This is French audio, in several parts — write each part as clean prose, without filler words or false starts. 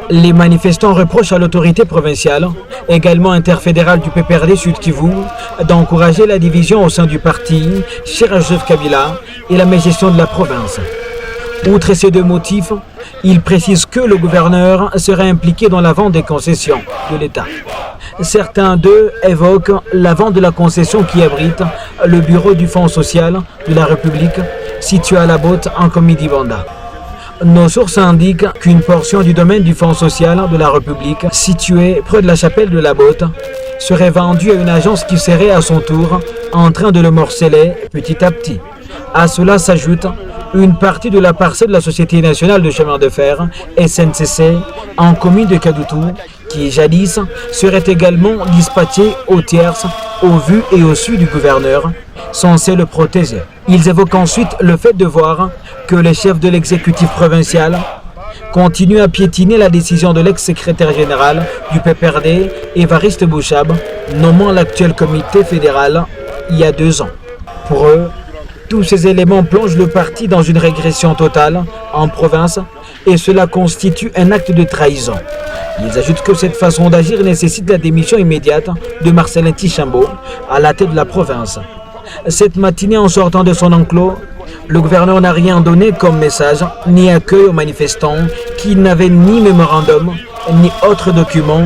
Les manifestants reprochent à l'autorité provinciale, également interfédérale du PPRD Sud Kivu, d'encourager la division au sein du parti, cher Joseph Kabila et la mégestion de la province. Outre ces deux motifs, il précise que le gouverneur serait impliqué dans la vente des concessions de l'État. Certains d'eux évoquent la vente de la concession qui abrite le bureau du Fonds social de la République, situé à la Botte en Komidi-Banda. Nos sources indiquent qu'une portion du domaine du Fonds social de la République, situé près de la chapelle de la Botte, serait vendue à une agence qui serait à son tour en train de le morceler petit à petit. À cela s'ajoute une partie de la parcelle de la Société nationale de chemin de fer, SNCC, en commune de Kadoutou, qui jadis serait également dispatchée aux tierces, au vu et au su du gouverneur, censé le protéger. Ils évoquent ensuite le fait de voir que les chefs de l'exécutif provincial continuent à piétiner la décision de l'ex-secrétaire général du PPRD, Évariste Bouchab, nommant l'actuel comité fédéral il y a 2 ans. Pour eux, tous ces éléments plongent le parti dans une régression totale en province et cela constitue un acte de trahison. Ils ajoutent que cette façon d'agir nécessite la démission immédiate de Marcelin Tichambo à la tête de la province. Cette matinée, en sortant de son enclos, le gouverneur n'a rien donné comme message ni accueil aux manifestants qui n'avaient ni mémorandum ni autre document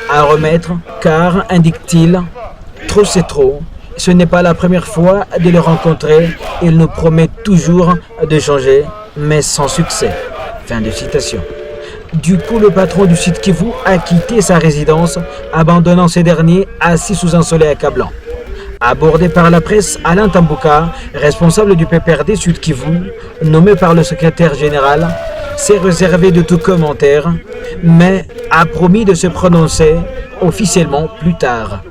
à remettre car, indique-t-il, trop c'est trop. Ce n'est pas la première fois de le rencontrer. Il nous promet toujours de changer, mais sans succès. Fin de citation. Du coup, le patron du Sud Kivu a quitté sa résidence, abandonnant ces derniers assis sous un soleil accablant. Abordé par la presse, Alain Tambouka, responsable du PPRD Sud Kivu, nommé par le secrétaire général, s'est réservé de tout commentaire, mais a promis de se prononcer officiellement plus tard.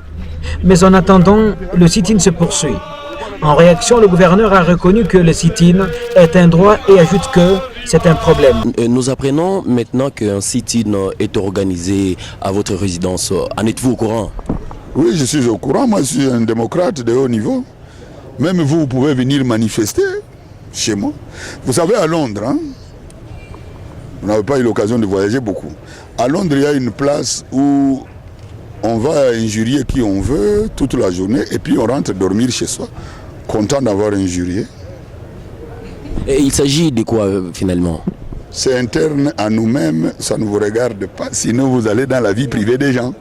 Mais en attendant, le sit-in se poursuit. En réaction, le gouverneur a reconnu que le sit-in est un droit et ajoute que c'est un problème. Nous apprenons maintenant qu'un sit-in est organisé à votre résidence. En êtes-vous au courant? Oui, je suis au courant. Moi, je suis un démocrate de haut niveau. Même vous pouvez venir manifester chez moi. Vous savez, à Londres, hein, vous n'avez pas eu l'occasion de voyager beaucoup. À Londres, il y a une place où on va injurier qui on veut toute la journée et puis on rentre dormir chez soi, content d'avoir injurié. Et il s'agit de quoi finalement? C'est interne à nous-mêmes, ça ne vous regarde pas, sinon vous allez dans la vie privée des gens.